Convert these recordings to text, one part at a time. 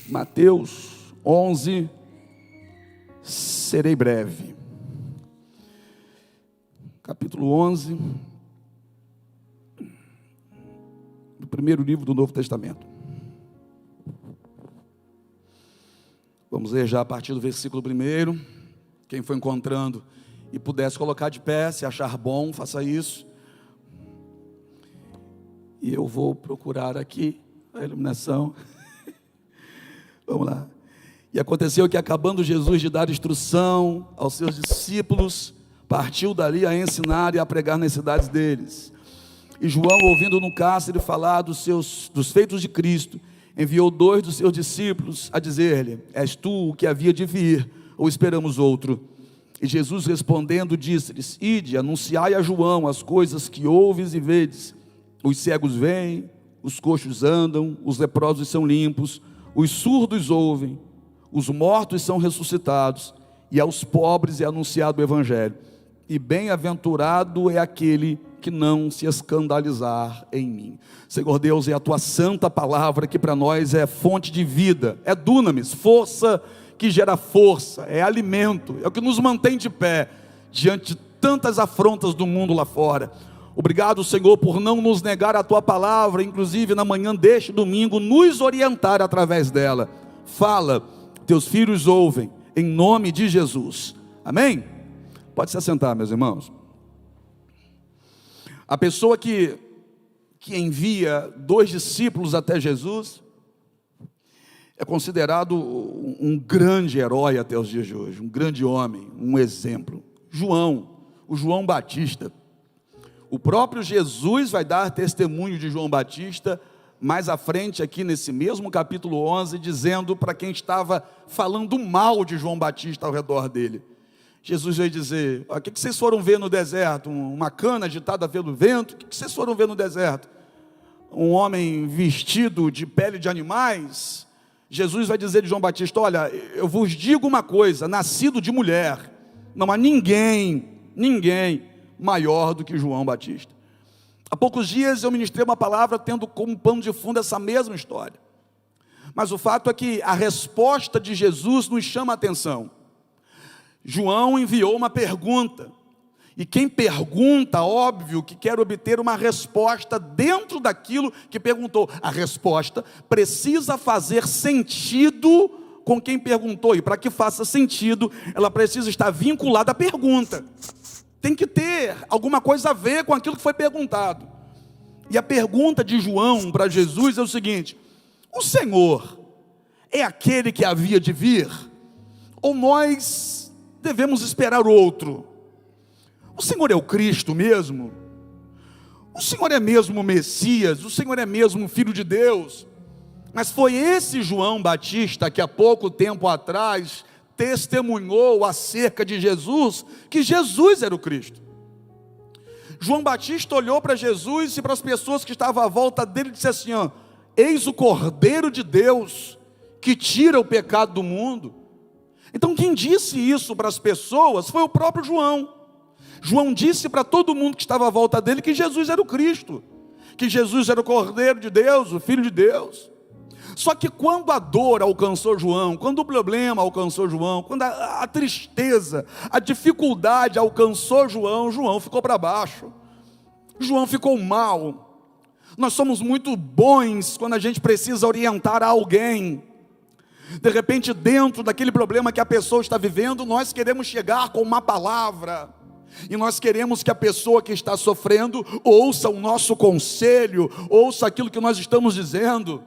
Mateus 11, serei breve. Capítulo 11, do primeiro livro do Novo Testamento. Vamos ler já a partir do versículo 1. Quem for encontrando e pudesse colocar de pé, se achar bom, faça isso. E eu vou procurar aqui a iluminação. Vamos lá. E aconteceu que, acabando Jesus de dar instrução aos seus discípulos, partiu dali a ensinar e a pregar nas cidades deles. E João, ouvindo no cárcere falar dos feitos de Cristo, enviou 2 dos seus discípulos a dizer-lhe: és tu o que havia de vir, ou esperamos outro? E Jesus respondendo disse-lhes: ide, anunciai a João as coisas que ouves e vedes. Os cegos veem, os coxos andam, os leprosos são limpos, os surdos ouvem, os mortos são ressuscitados, e aos pobres é anunciado o Evangelho. E bem-aventurado é aquele que não se escandalizar em mim. Senhor Deus, é a tua santa palavra que para nós é fonte de vida, é dunamis, força que gera força, é alimento, é o que nos mantém de pé diante de tantas afrontas do mundo lá fora. Obrigado, Senhor, por não nos negar a tua palavra, inclusive na manhã deste domingo, nos orientar através dela. Fala, teus filhos ouvem, em nome de Jesus. Amém? Pode se assentar, meus irmãos. A pessoa que envia 2 discípulos até Jesus é considerado um grande herói até os dias de hoje, um grande homem, um exemplo. O João Batista. O próprio Jesus vai dar testemunho de João Batista mais à frente aqui nesse mesmo capítulo 11, dizendo para quem estava falando mal de João Batista ao redor dele. Jesus veio dizer: o que vocês foram ver no deserto? Uma cana agitada pelo vento? O que vocês foram ver no deserto? Um homem vestido de pele de animais? Jesus vai dizer de João Batista: olha, eu vos digo uma coisa, nascido de mulher, não há ninguém maior do que João Batista. Há poucos dias eu ministrei uma palavra tendo como pano de fundo essa mesma história. Mas o fato é que a resposta de Jesus nos chama a atenção. João enviou uma pergunta, e quem pergunta, óbvio que quer obter uma resposta dentro daquilo que perguntou. A resposta precisa fazer sentido com quem perguntou, e para que faça sentido, ela precisa estar vinculada à pergunta. Tem que ter alguma coisa a ver com aquilo que foi perguntado. E a pergunta de João para Jesus é o seguinte: o Senhor é aquele que havia de vir? Ou nós devemos esperar outro? O Senhor é o Cristo mesmo? O Senhor é mesmo o Messias? O Senhor é mesmo o Filho de Deus? Mas foi esse João Batista que há pouco tempo atrás testemunhou acerca de Jesus, que Jesus era o Cristo. João Batista olhou para Jesus e para as pessoas que estavam à volta dele e disse assim: ó, eis o Cordeiro de Deus, que tira o pecado do mundo. Então quem disse isso para as pessoas foi o próprio João. João disse para todo mundo que estava à volta dele que Jesus era o Cristo, que Jesus era o Cordeiro de Deus, o Filho de Deus. Só que quando a dor alcançou João, quando o problema alcançou João, quando a tristeza, a dificuldade alcançou João, João ficou para baixo, João ficou mal. Nós somos muito bons quando a gente precisa orientar alguém. De repente, dentro daquele problema que a pessoa está vivendo, nós queremos chegar com uma palavra, e nós queremos que a pessoa que está sofrendo ouça o nosso conselho, ouça aquilo que nós estamos dizendo.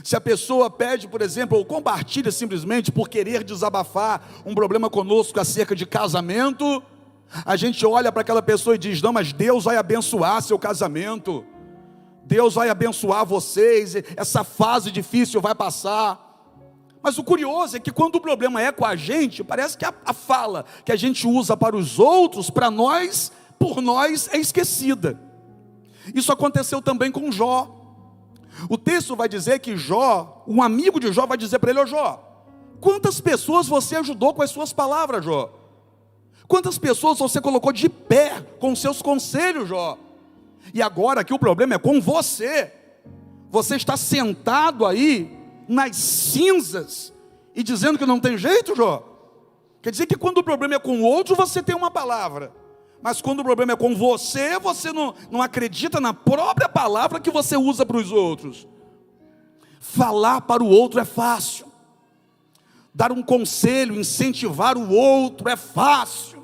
Se a pessoa pede, por exemplo, ou compartilha simplesmente por querer desabafar um problema conosco acerca de casamento, a gente olha para aquela pessoa e diz: não, mas Deus vai abençoar seu casamento, Deus vai abençoar vocês, essa fase difícil vai passar. Mas o curioso é que quando o problema é com a gente, parece que a fala que a gente usa para os outros, para nós, por nós, é esquecida. Isso aconteceu também com Jó. O texto vai dizer que Jó, um amigo de Jó vai dizer para ele: ô Jó, quantas pessoas você ajudou com as suas palavras, Jó? Quantas pessoas você colocou de pé com seus conselhos, Jó? E agora que o problema é com você. Você está sentado aí nas cinzas e dizendo que não tem jeito, Jó? Quer dizer que quando o problema é com o outro, você tem uma palavra. Mas quando o problema é com você, você não acredita na própria palavra que você usa para os outros. Falar para o outro é fácil. Dar um conselho, incentivar o outro é fácil.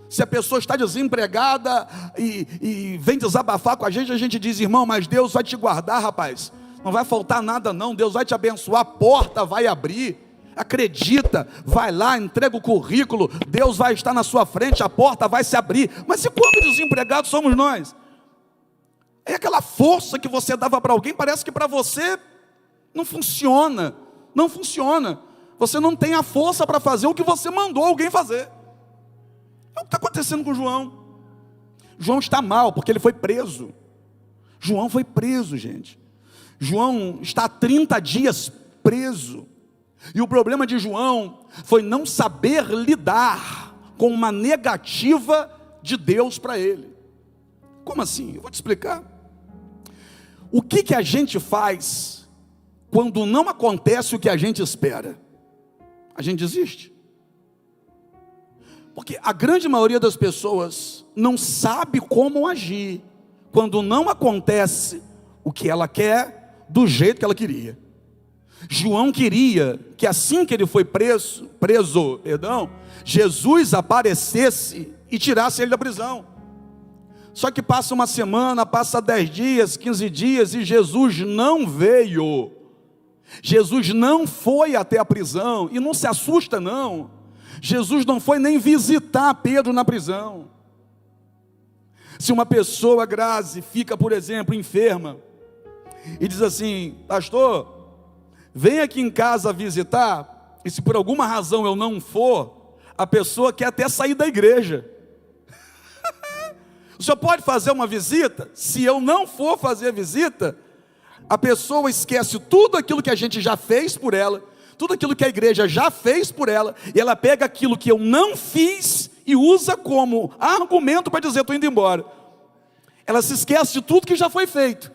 Se a pessoa está desempregada e vem desabafar com a gente diz: irmão, mas Deus vai te guardar, rapaz. Não vai faltar nada não, Deus vai te abençoar, a porta vai abrir. Acredita, vai lá, entrega o currículo, Deus vai estar na sua frente, a porta vai se abrir. Mas e quando desempregados somos nós? É aquela força que você dava para alguém, parece que para você não funciona. Não funciona. Você não tem a força para fazer o que você mandou alguém fazer. É o que está acontecendo com João. João está mal, porque ele foi preso. João foi preso, gente. João está há 30 dias preso. E o problema de João foi não saber lidar com uma negativa de Deus para ele. Como assim? Eu vou te explicar. O que a gente faz quando não acontece o que a gente espera? A gente desiste. Porque a grande maioria das pessoas não sabe como agir quando não acontece o que ela quer do jeito que ela queria. João queria que assim que ele foi preso, Jesus aparecesse e tirasse ele da prisão. Só que passa uma semana, passa 10 dias, 15 dias e Jesus não veio. Jesus não foi até a prisão. E não se assusta não. Jesus não foi nem visitar Pedro na prisão. Se uma pessoa, Grazi, fica, por exemplo, enferma e diz assim: pastor, vem aqui em casa visitar, e se por alguma razão eu não for, a pessoa quer até sair da igreja. O senhor pode fazer uma visita? Se eu não for fazer a visita, a pessoa esquece tudo aquilo que a gente já fez por ela, tudo aquilo que a igreja já fez por ela, e ela pega aquilo que eu não fiz e usa como argumento para dizer: estou indo embora. Ela se esquece de tudo que já foi feito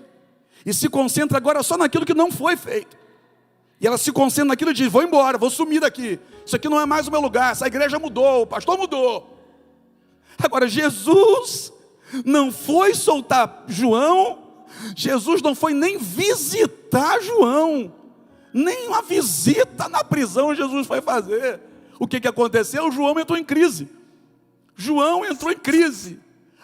e se concentra agora só naquilo que não foi feito. E ela se concentra naquilo e diz: vou embora, vou sumir daqui, isso aqui não é mais o meu lugar, essa igreja mudou, o pastor mudou. Agora Jesus não foi soltar João, Jesus não foi nem visitar João, nem uma visita na prisão Jesus foi fazer. O que aconteceu? João entrou em crise.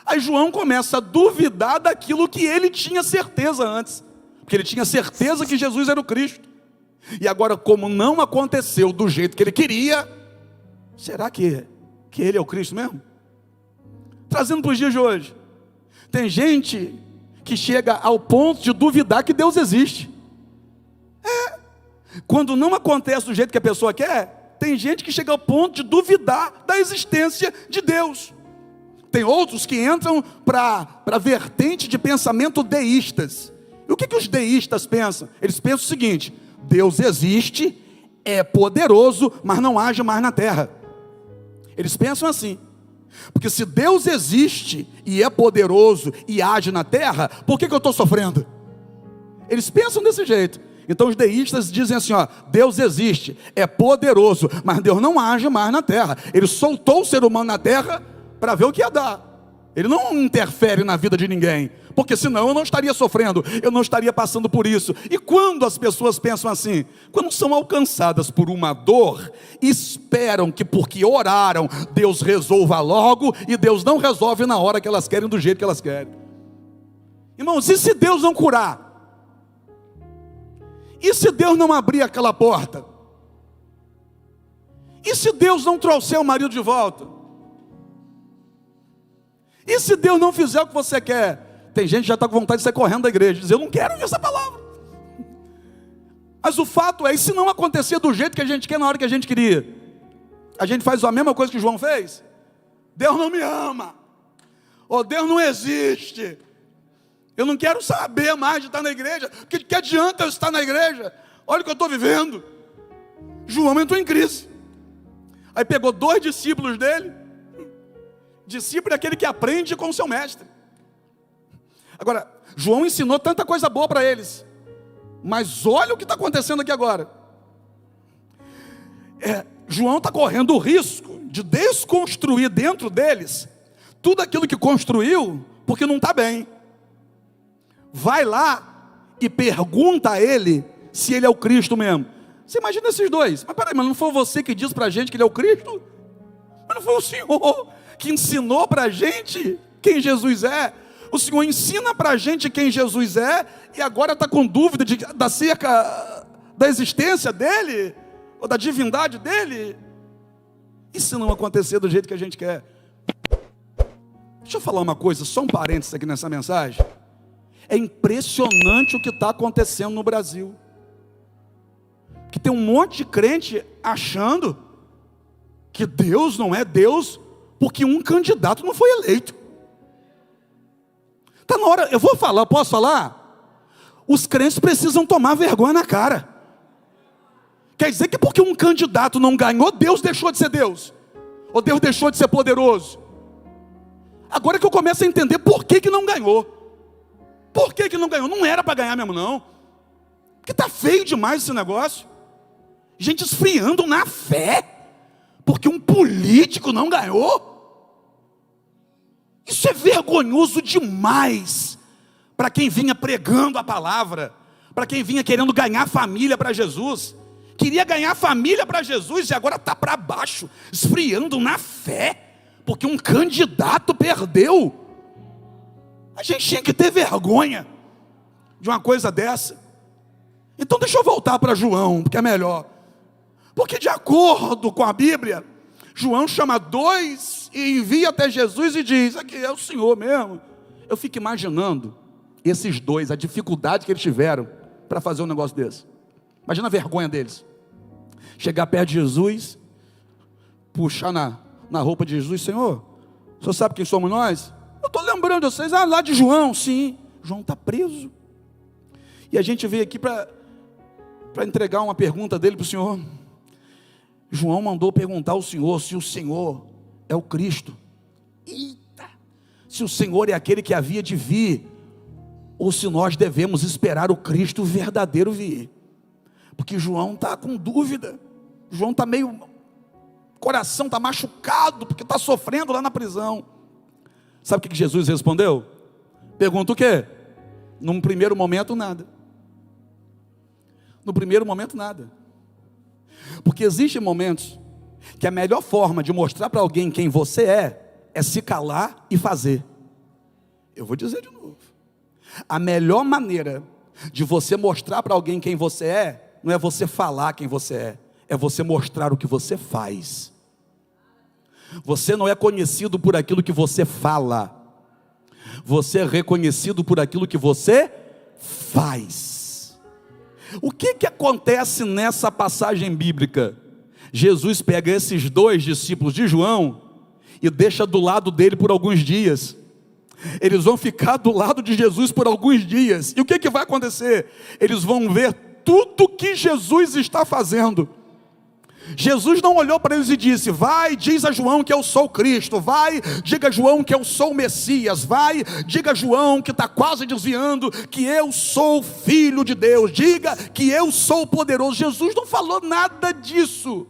Aí João começa a duvidar daquilo que ele tinha certeza antes, porque ele tinha certeza que Jesus era o Cristo. E agora, como não aconteceu do jeito que ele queria, será que ele é o Cristo mesmo? Trazendo para os dias de hoje, tem gente que chega ao ponto de duvidar que Deus existe. Quando não acontece do jeito que a pessoa quer, tem gente que chega ao ponto de duvidar da existência de Deus. Tem outros que entram para a vertente de pensamento deístas. E o que os deístas pensam? Eles pensam o seguinte: Deus existe, é poderoso, mas não age mais na terra. Eles pensam assim. Porque se Deus existe e é poderoso e age na terra, por que eu estou sofrendo? Eles pensam desse jeito. Então os deístas dizem assim: ó, Deus existe, é poderoso, mas Deus não age mais na terra. Ele soltou o ser humano na terra para ver o que ia dar. Ele não interfere na vida de ninguém, porque senão eu não estaria sofrendo, eu não estaria passando por isso. E quando as pessoas pensam assim? Quando são alcançadas por uma dor, esperam que porque oraram, Deus resolva logo, e Deus não resolve na hora que elas querem, do jeito que elas querem. Irmãos, e se Deus não curar? E se Deus não abrir aquela porta? E se Deus não trouxer o marido de volta? E se Deus não fizer o que você quer? Tem gente que já está com vontade de sair correndo da igreja, dizer: eu não quero ouvir essa palavra. Mas o fato é, e se não acontecer do jeito que a gente quer, na hora que a gente queria? A gente faz a mesma coisa que João fez? Deus não me ama, ou Deus não existe, eu não quero saber mais de estar na igreja, que adianta eu estar na igreja? Olha o que eu estou vivendo. João entrou em crise. Aí pegou 2 discípulos dele. Discípulo é aquele que aprende com o seu mestre. Agora, João ensinou tanta coisa boa para eles, Mas olha o que está acontecendo aqui agora. João está correndo o risco de desconstruir dentro deles tudo aquilo que construiu, porque não está bem. Vai lá e pergunta a ele se ele é o Cristo mesmo. Você imagina esses dois? Mas peraí, mas não foi você que disse para a gente que ele é o Cristo? Mas não foi o Senhor que ensinou para a gente quem Jesus é? O Senhor ensina para a gente quem Jesus é, e agora está com dúvida acerca da existência dele, ou da divindade dele? E se não acontecer do jeito que a gente quer? Deixa eu falar uma coisa, só um parênteses aqui nessa mensagem. É impressionante o que está acontecendo no Brasil. Que tem um monte de crente achando que Deus não é Deus porque um candidato não foi eleito. Está na hora, eu vou falar, posso falar? Os crentes precisam tomar vergonha na cara. Quer dizer que porque um candidato não ganhou, Deus deixou de ser Deus? Ou Deus deixou de ser poderoso? Agora que eu começo a entender por que não ganhou. Por que não ganhou? Não era para ganhar mesmo não. Porque está feio demais esse negócio. Gente esfriando na fé, porque um político não ganhou. Isso é vergonhoso demais para quem vinha pregando a palavra, para quem vinha querendo ganhar família para Jesus. Queria ganhar família para Jesus e agora está para baixo, esfriando na fé, porque um candidato perdeu. A gente tinha que ter vergonha de uma coisa dessa. Então deixa eu voltar para João, porque é melhor. Porque de acordo com a Bíblia, João chama dois e envia até Jesus e diz: aqui é o Senhor mesmo. Eu fico imaginando esses dois, a dificuldade que eles tiveram para fazer um negócio desse. Imagina a vergonha deles. Chegar perto de Jesus, puxar na roupa de Jesus: Senhor, o senhor sabe quem somos nós? Eu estou lembrando de vocês, lá de João. Sim, João está preso. E a gente veio aqui para entregar uma pergunta dele para o Senhor. João mandou perguntar ao Senhor se o Senhor é o Cristo. Eita! Se o Senhor é aquele que havia de vir, ou se nós devemos esperar o Cristo verdadeiro vir. Porque João está com dúvida. João está meio, coração está machucado, porque está sofrendo lá na prisão. Sabe o que Jesus respondeu? Pergunta o quê? Num primeiro momento nada. No primeiro momento nada. Porque existem momentos que a melhor forma de mostrar para alguém quem você é se calar e fazer. Eu vou dizer de novo. A melhor maneira de você mostrar para alguém quem você não é você falar quem você é você mostrar o que você faz. Você não é conhecido por aquilo que você fala, você é reconhecido por aquilo que você faz. O que acontece nessa passagem bíblica? Jesus pega esses dois discípulos de João e deixa do lado dele por alguns dias. Eles vão ficar do lado de Jesus por alguns dias. E o que vai acontecer? Eles vão ver tudo que Jesus está fazendo. Jesus não olhou para eles e disse: vai, diz a João que eu sou o Cristo. Vai, diga a João que eu sou o Messias. Vai, diga a João que está quase desviando, que eu sou o Filho de Deus. Diga que eu sou o poderoso. Jesus não falou nada disso.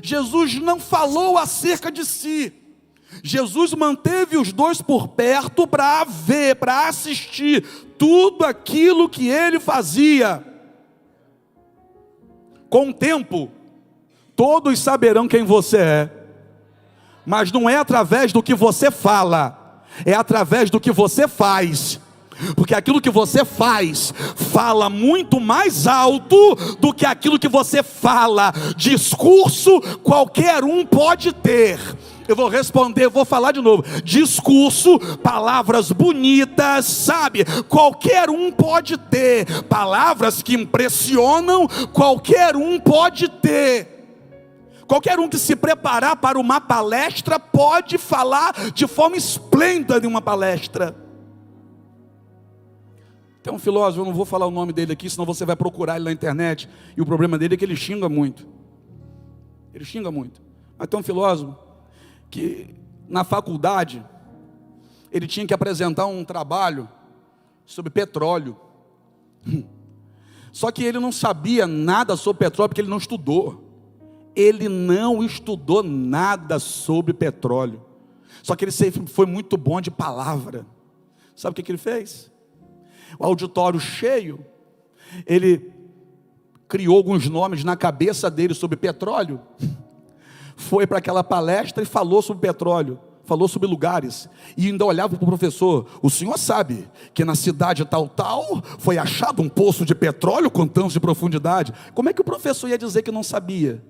Jesus não falou acerca de si. Jesus manteve os dois por perto para ver, para assistir tudo aquilo que ele fazia. Com o tempo, todos saberão quem você é, mas não é através do que você fala, é através do que você faz, porque aquilo que você faz, fala muito mais alto do que aquilo que você fala. Discurso, qualquer um pode ter. Eu vou responder, vou falar de novo. Discurso, palavras bonitas, sabe? Qualquer um pode ter. Palavras que impressionam, qualquer um pode ter. Qualquer um que se preparar para uma palestra pode falar de forma esplêndida em uma palestra. Tem um filósofo, eu não vou falar o nome dele aqui, senão você vai procurar ele na internet. E o problema dele é que ele xinga muito. Ele xinga muito. Mas tem um filósofo que na faculdade ele tinha que apresentar um trabalho sobre petróleo. Só que ele não sabia nada sobre petróleo, porque ele não estudou. Ele não estudou nada sobre petróleo. Só que ele sempre foi muito bom de palavra. Sabe o que ele fez? O auditório cheio, ele criou alguns nomes na cabeça dele sobre petróleo, foi para aquela palestra e falou sobre petróleo, falou sobre lugares, e ainda olhava para o professor: o senhor sabe que na cidade tal foi achado um poço de petróleo com tantos de profundidade? Como é que o professor ia dizer que não sabia?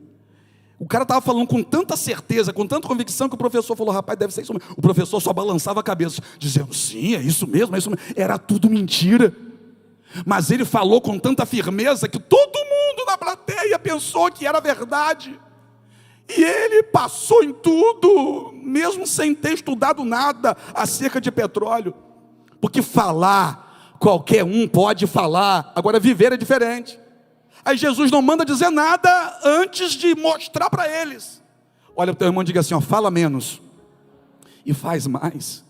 O cara estava falando com tanta certeza, com tanta convicção, que o professor falou: rapaz, deve ser isso mesmo. O professor só balançava a cabeça, dizendo: sim, é isso mesmo, é isso mesmo. Era tudo mentira. Mas ele falou com tanta firmeza que todo mundo na plateia pensou que era verdade. E ele passou em tudo, mesmo sem ter estudado nada acerca de petróleo. Porque falar, qualquer um pode falar, agora viver é diferente. Aí Jesus não manda dizer nada antes de mostrar para eles. Olha para o teu irmão e diga assim: ó, fala menos e faz mais.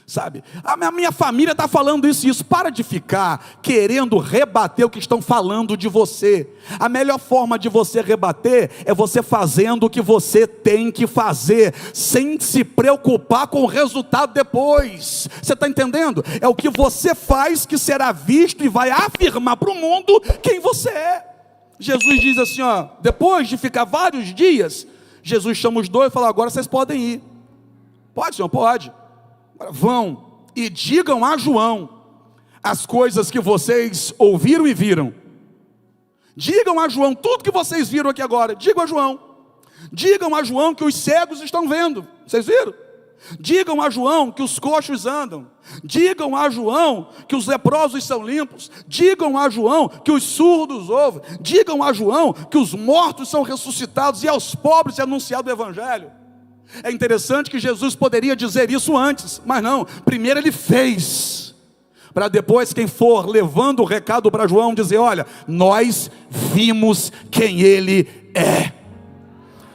Sabe, a minha família está falando isso e isso. Para de ficar querendo rebater o que estão falando de você. A melhor forma de você rebater é você fazendo o que você tem que fazer, sem se preocupar com o resultado depois. Você está entendendo? É o que você faz que será visto e vai afirmar para o mundo quem você é. Jesus diz assim, ó, depois de ficar vários dias, Jesus chama os dois e fala: agora vocês podem ir. Pode, Senhor? Pode. Vão e digam a João as coisas que vocês ouviram e viram. Digam a João tudo que vocês viram aqui agora. Digam a João. Digam a João que os cegos estão vendo. Vocês viram? Digam a João que os coxos andam. Digam a João que os leprosos são limpos. Digam a João que os surdos ouvem. Digam a João que os mortos são ressuscitados e aos pobres é anunciado o evangelho. É interessante que Jesus poderia dizer isso antes, mas não, primeiro ele fez, para depois quem for levando o recado para João dizer: olha, nós vimos quem ele é.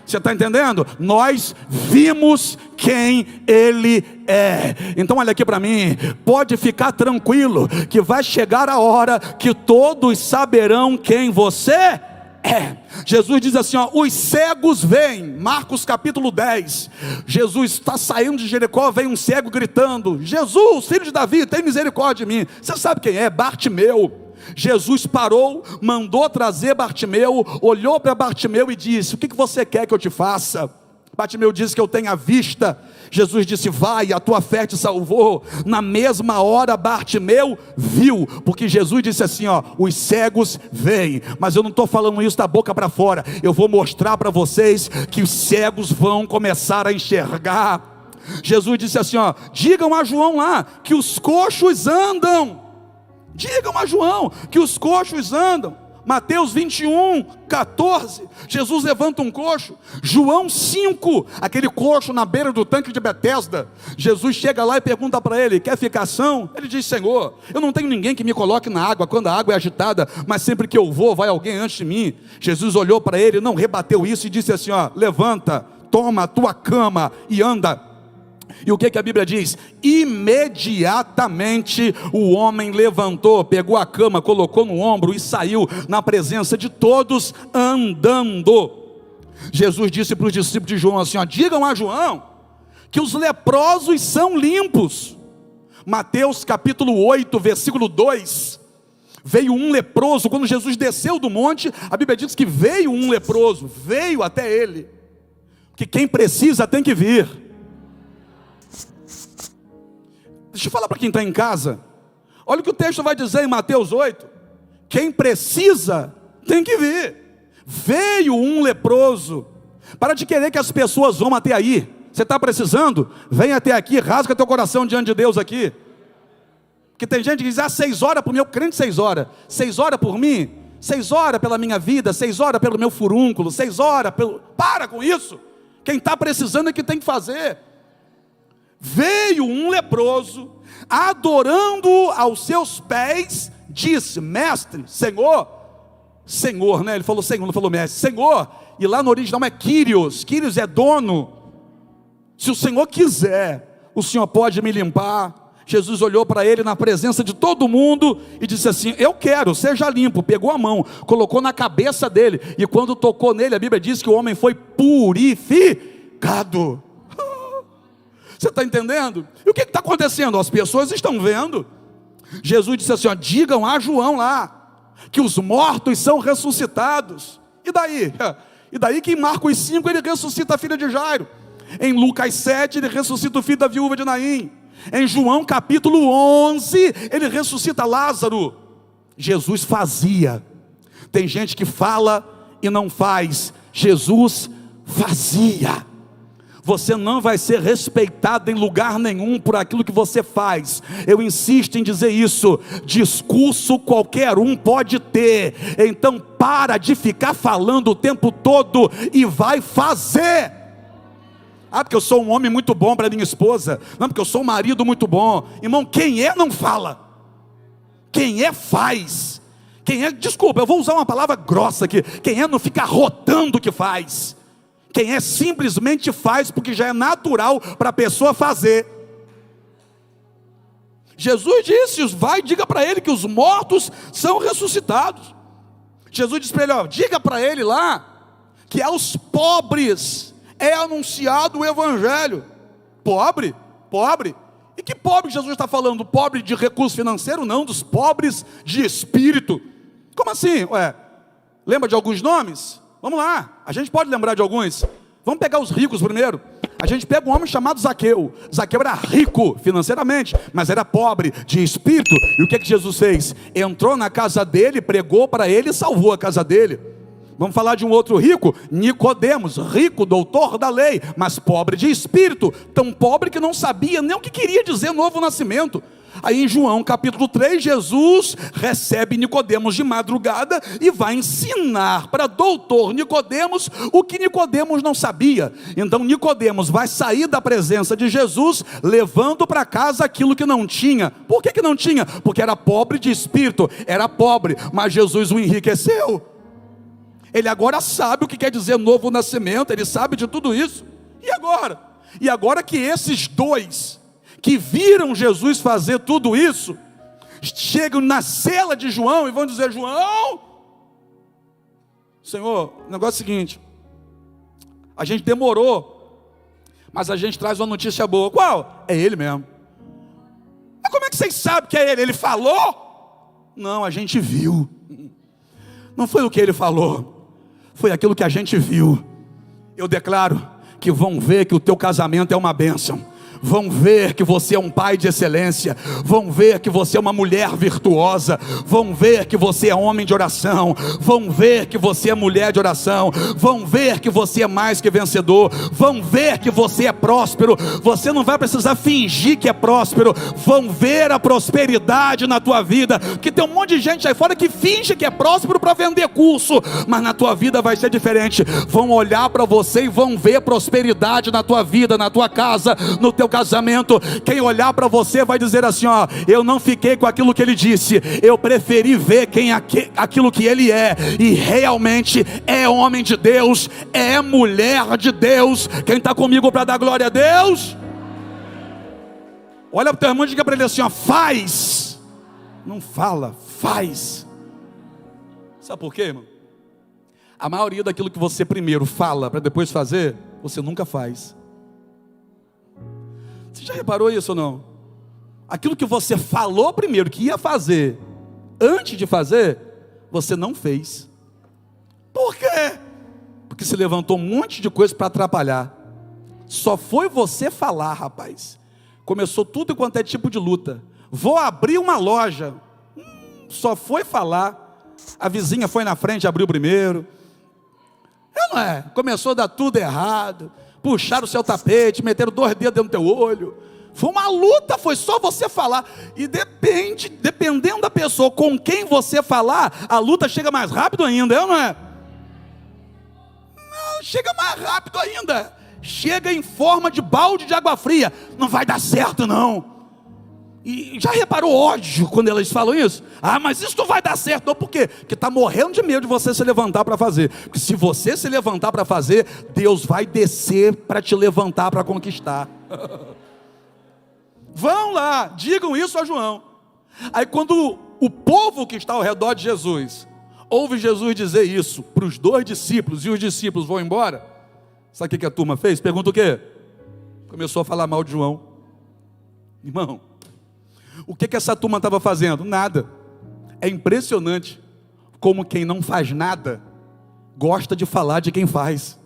Você está entendendo? Nós vimos quem ele é. Então olha aqui para mim, pode ficar tranquilo, que vai chegar a hora que todos saberão quem você é. Jesus diz assim, ó, os cegos veem. Marcos capítulo 10, Jesus está saindo de Jericó, vem um cego gritando: Jesus, filho de Davi, tem misericórdia de mim. Você sabe quem é? Bartimeu. Jesus parou, mandou trazer Bartimeu, olhou para Bartimeu e disse: o que você quer que eu te faça? Bartimeu disse: que eu tenha vista. Jesus disse: vai, a tua fé te salvou. Na mesma hora Bartimeu viu, porque Jesus disse assim, ó, os cegos veem. Mas eu não estou falando isso da boca para fora, eu vou mostrar para vocês que os cegos vão começar a enxergar. Jesus disse assim, ó, digam a João lá que os coxos andam. Digam a João que os coxos andam. Mateus 21, 14, Jesus levanta um coxo. João 5, aquele coxo na beira do tanque de Betesda, Jesus chega lá e pergunta para ele: quer ficar são? Ele diz: Senhor, eu não tenho ninguém que me coloque na água quando a água é agitada, mas sempre que eu vou, vai alguém antes de mim. Jesus olhou para ele, não rebateu isso e disse assim, ó, levanta, toma a tua cama e anda. E o que a Bíblia diz? Imediatamente o homem levantou, pegou a cama, colocou no ombro e saiu na presença de todos andando. Jesus disse para os discípulos de João assim, ó, digam a João que os leprosos são limpos. Mateus capítulo 8, versículo 2, veio um leproso. Quando Jesus desceu do monte, a Bíblia diz que veio um leproso, veio até ele, porque quem precisa tem que vir. Deixa eu falar para quem está em casa, olha o que o texto vai dizer em Mateus 8, quem precisa tem que vir. Veio um leproso. Para de querer que as pessoas vão até aí. Você está precisando? Vem até aqui, rasga teu coração diante de Deus aqui. Porque tem gente que diz, 6 horas por mim, eu crente 6 horas, 6 horas por mim, 6 horas pela minha vida, 6 horas pelo meu furúnculo, 6 horas pelo... Para com isso. Quem está precisando é que tem que fazer. Veio um leproso, adorando aos seus pés, disse, mestre, Senhor, Senhor, né? Ele falou Senhor, não falou mestre, Senhor, e lá no original é Kyrios, Kyrios é dono. Se o Senhor quiser, o Senhor pode me limpar. Jesus olhou para ele na presença de todo mundo e disse assim: eu quero, seja limpo. Pegou a mão, colocou na cabeça dele, e quando tocou nele, a Bíblia diz que o homem foi purificado. Você está entendendo? E o que está acontecendo? As pessoas estão vendo. Jesus disse assim: ó, digam a João lá, que os mortos são ressuscitados. E daí? E daí que em Marcos 5 ele ressuscita a filha de Jairo. Em Lucas 7 ele ressuscita o filho da viúva de Naim. Em João capítulo 11 ele ressuscita Lázaro. Jesus fazia. Tem gente que fala e não faz. Jesus fazia. Você não vai ser respeitado em lugar nenhum por aquilo que você faz. Eu insisto em dizer isso. Discurso qualquer um pode ter. Então para de ficar falando o tempo todo e vai fazer. Ah, porque eu sou um homem muito bom para minha esposa. Não, porque eu sou um marido muito bom. Irmão, quem é não fala. Quem é faz. Quem é, desculpa, eu vou usar uma palavra grossa aqui. Quem é não fica rotando o que faz. Quem é simplesmente faz, porque já é natural para a pessoa fazer. Jesus disse: vai, diga para ele que os mortos são ressuscitados. Jesus disse para ele: ó, diga para ele lá, que aos pobres é anunciado o evangelho. Pobre? Pobre? E que pobre Jesus está falando? Pobre de recurso financeiro? Não, dos pobres de espírito. Como assim? Ué, lembra de alguns nomes? Vamos lá, a gente pode lembrar de alguns. Vamos pegar os ricos primeiro. A gente pega um homem chamado Zaqueu. Zaqueu era rico financeiramente, mas era pobre de espírito. E o que Jesus fez? Entrou na casa dele, pregou para ele e salvou a casa dele. Vamos falar de um outro rico, Nicodemos, rico, doutor da lei, mas pobre de espírito, tão pobre que não sabia nem o que queria dizer novo nascimento. Aí em João capítulo 3, Jesus recebe Nicodemos de madrugada e vai ensinar para doutor Nicodemos o que Nicodemos não sabia. Então Nicodemos vai sair da presença de Jesus levando para casa aquilo que não tinha. Por que não tinha? Porque era pobre de espírito, era pobre, mas Jesus o enriqueceu. Ele agora sabe o que quer dizer novo nascimento, ele sabe de tudo isso. E agora? E agora que esses dois que viram Jesus fazer tudo isso, chegam na cela de João e vão dizer: João, Senhor, o negócio é o seguinte, a gente demorou, mas a gente traz uma notícia boa. Qual? É ele mesmo. Mas como é que vocês sabem que é ele? Ele falou? Não, a gente viu. Não foi o que ele falou, foi aquilo que a gente viu. Eu declaro que vão ver que o teu casamento é uma bênção. Vão ver que você é um pai de excelência. Vão ver que você é uma mulher virtuosa. Vão ver que você é homem de oração. Vão ver que você é mulher de oração. Vão ver que você é mais que vencedor. Vão ver que você é próspero. Você não vai precisar fingir que é próspero. Vão ver a prosperidade na tua vida. Porque tem um monte de gente aí fora que finge que é próspero para vender curso, mas na tua vida vai ser diferente. Vão olhar para você e vão ver prosperidade na tua vida, na tua casa, no teu casamento. Quem olhar para você vai dizer assim: ó, eu não fiquei com aquilo que ele disse, eu preferi ver aquilo que ele é, e realmente é homem de Deus, é mulher de Deus. Quem está comigo para dar glória a Deus? Olha para o teu irmão e diga para ele assim: ó, faz, não fala, faz. Sabe por quê, irmão? A maioria daquilo que você primeiro fala para depois fazer, você nunca faz. Você já reparou isso ou não? Aquilo que você falou primeiro que ia fazer, antes de fazer, você não fez. Por quê? Porque se levantou um monte de coisa para atrapalhar. Só foi você falar, rapaz. Começou tudo quanto é tipo de luta. Vou abrir uma loja. Só foi falar. A vizinha foi na frente, abriu primeiro. Não é? Começou a dar tudo errado. Puxaram o seu tapete, meteram 2 dedos dentro do teu olho. Foi uma luta, foi só você falar. E dependendo da pessoa com quem você falar, a luta chega mais rápido ainda, não é? Não, chega mais rápido ainda. Chega em forma de balde de água fria. Não vai dar certo não. E já reparou ódio quando elas falam isso? Ah, mas isso não vai dar certo. Não, por quê? Porque está morrendo de medo de você se levantar para fazer. Porque se você se levantar para fazer, Deus vai descer para te levantar para conquistar. Vão lá, digam isso a João. Aí quando o povo que está ao redor de Jesus ouve Jesus dizer isso para os 2 discípulos, e os discípulos vão embora, sabe o que a turma fez? Pergunta o quê? Começou a falar mal de João. Irmão, o que essa turma estava fazendo? Nada. É impressionante como quem não faz nada gosta de falar de quem faz.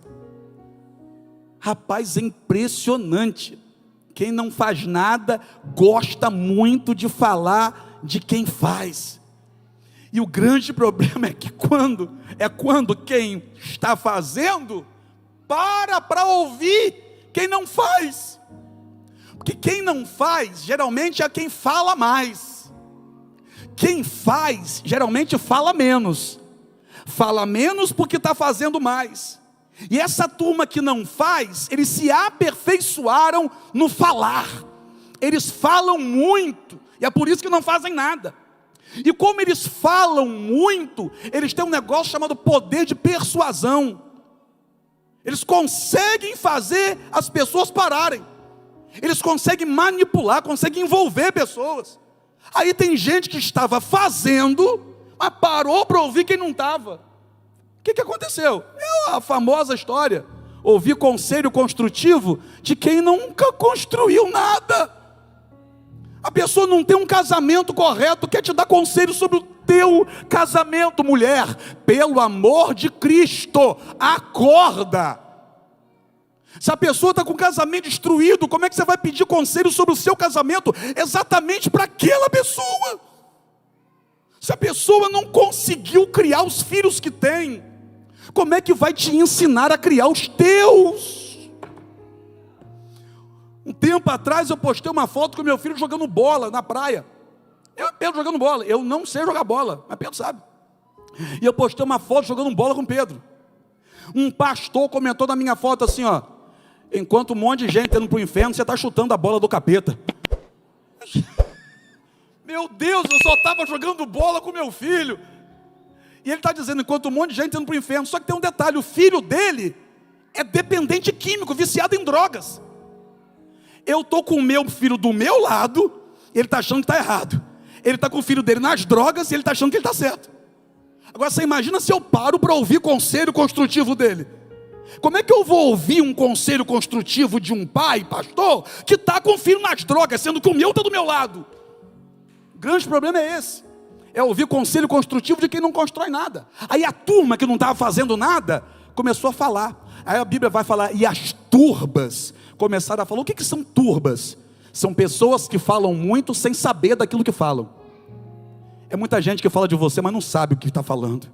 Rapaz, é impressionante. Quem não faz nada gosta muito de falar de quem faz. E o grande problema é que quando quem está fazendo para ouvir quem não faz. Porque quem não faz geralmente é quem fala mais. Quem faz geralmente fala menos. Fala menos porque está fazendo mais. E essa turma que não faz, eles se aperfeiçoaram no falar. Eles falam muito, e é por isso que não fazem nada. E como eles falam muito, eles têm um negócio chamado poder de persuasão. Eles conseguem fazer as pessoas pararem. Eles conseguem manipular, conseguem envolver pessoas. Aí tem gente que estava fazendo, mas parou para ouvir quem não estava. O que aconteceu? É a famosa história. Ouvir conselho construtivo de quem nunca construiu nada. A pessoa não tem um casamento correto, quer te dar conselho sobre o teu casamento. Mulher, pelo amor de Cristo, acorda. Se a pessoa está com o casamento destruído, como é que você vai pedir conselho sobre o seu casamento exatamente para aquela pessoa? Se a pessoa não conseguiu criar os filhos que tem, como é que vai te ensinar a criar os teus? Um tempo atrás eu postei uma foto com meu filho jogando bola na praia. Pedro jogando bola. Eu não sei jogar bola, mas Pedro sabe. E eu postei uma foto jogando bola com Pedro. Um pastor comentou na minha foto assim, ó: enquanto um monte de gente indo para o inferno, você está chutando a bola do capeta. Meu Deus, eu só estava jogando bola com meu filho. E ele está dizendo, enquanto um monte de gente indo para o inferno. Só que tem um detalhe, o filho dele é dependente químico, viciado em drogas. Eu estou com o meu filho do meu lado, ele está achando que está errado. Ele está com o filho dele nas drogas, e ele está achando que ele está certo. Agora você imagina se eu paro para ouvir conselho construtivo dele. Como é que eu vou ouvir um conselho construtivo de um pai, pastor, que está com o filho nas drogas, sendo que o meu está do meu lado? O grande problema é esse. É ouvir conselho construtivo de quem não constrói nada. Aí a turma que não estava fazendo nada começou a falar. Aí a Bíblia vai falar, e as turbas começaram a falar. O que são turbas? São pessoas que falam muito sem saber daquilo que falam. É muita gente que fala de você, mas não sabe o que está falando.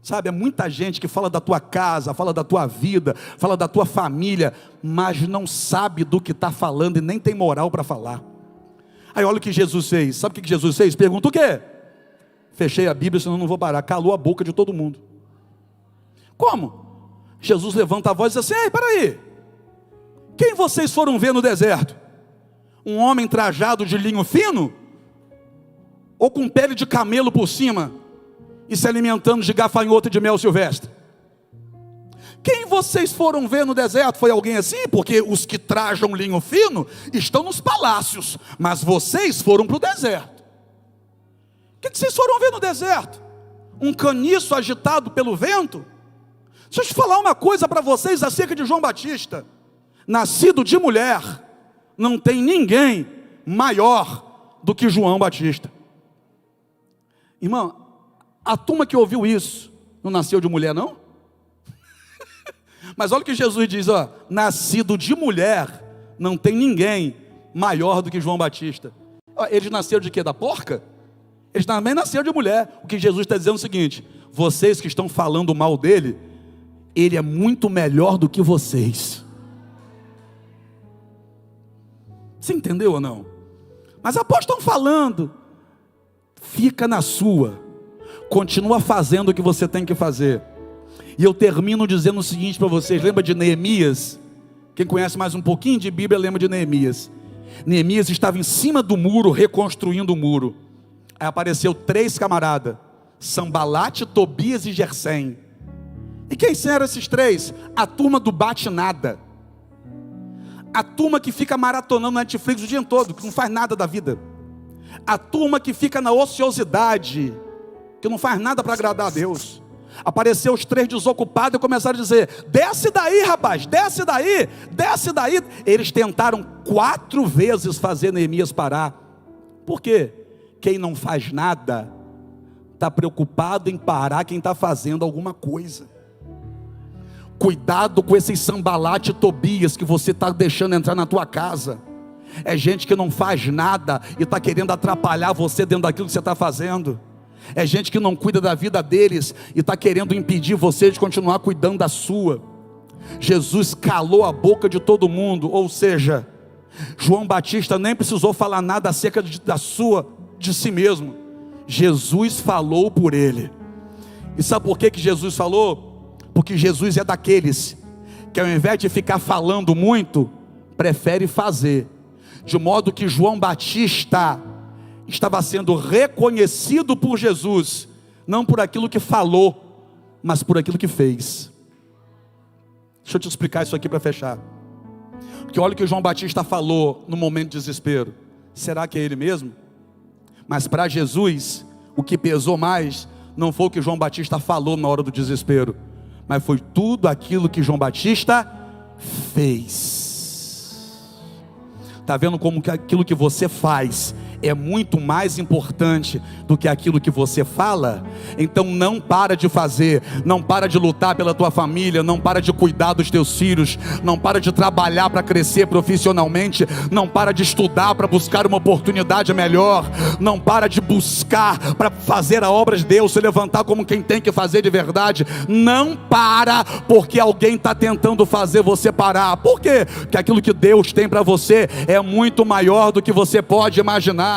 Sabe, é muita gente que fala da tua casa, fala da tua vida, fala da tua família, mas não sabe do que está falando e nem tem moral para falar. Aí olha o que Jesus fez. Sabe o que Jesus fez? Pergunta o quê? Fechei a Bíblia, senão não vou parar. Calou a boca de todo mundo. Como? Jesus levanta a voz e diz assim: ei, peraí, quem vocês foram ver no deserto? Um homem trajado de linho fino? Ou com pele de camelo por cima e se alimentando de gafanhoto e de mel silvestre? Quem vocês foram ver no deserto? Foi alguém assim? Porque os que trajam linho fino estão nos palácios, mas vocês foram para o deserto. O que vocês foram ver no deserto? Um caniço agitado pelo vento? Deixa eu te falar uma coisa para vocês acerca de João Batista. Nascido de mulher, não tem ninguém maior do que João Batista. Irmão, a turma que ouviu isso não nasceu de mulher, não? Mas olha o que Jesus diz, ó: nascido de mulher, não tem ninguém maior do que João Batista. Eles nasceram de quê? Da porca? Eles também nasceram de mulher. O que Jesus está dizendo é o seguinte: vocês que estão falando mal dele, ele é muito melhor do que vocês. Você entendeu ou não? Mas após estão falando, fica na sua, continua fazendo o que você tem que fazer. E eu termino dizendo o seguinte para vocês: lembra de Neemias? Quem conhece mais um pouquinho de Bíblia lembra de Neemias. Neemias estava em cima do muro, reconstruindo o muro. Aí apareceu 3 camaradas: Sambalate, Tobias e Gersém. E quem eram esses 3? A turma do bate nada. A turma que fica maratonando na Netflix o dia todo, que não faz nada da vida. A turma que fica na ociosidade, que não faz nada para agradar a Deus. Apareceu os 3 desocupados e começaram a dizer: desce daí, rapaz, desce daí, desce daí. Eles tentaram 4 vezes fazer Neemias parar. Por quê? Quem não faz nada está preocupado em parar quem está fazendo alguma coisa. Cuidado com esses Sambalate e Tobias que você está deixando entrar na tua casa. É gente que não faz nada e está querendo atrapalhar você dentro daquilo que você está fazendo. É gente que não cuida da vida deles e está querendo impedir você de continuar cuidando da sua. Jesus calou a boca de todo mundo, ou seja, João Batista nem precisou falar nada acerca de si mesmo. Jesus falou por ele. E sabe por que Jesus falou? Porque Jesus é daqueles que, ao invés de ficar falando muito, prefere fazer. De modo que João Batista estava sendo reconhecido por Jesus, não por aquilo que falou, mas por aquilo que fez. Deixa eu te explicar isso aqui para fechar. Porque olha o que João Batista falou no momento de desespero. Será que é ele mesmo? Mas para Jesus, o que pesou mais não foi o que João Batista falou na hora do desespero, mas foi tudo aquilo que João Batista fez. Está vendo como que aquilo que você faz é muito mais importante do que aquilo que você fala? Então não para de fazer, não para de lutar pela tua família, não para de cuidar dos teus filhos, não para de trabalhar para crescer profissionalmente, não para de estudar para buscar uma oportunidade melhor, não para de buscar para fazer a obra de Deus, se levantar como quem tem que fazer de verdade. Não para porque alguém está tentando fazer você parar. Por quê? Porque aquilo que Deus tem para você é muito maior do que você pode imaginar.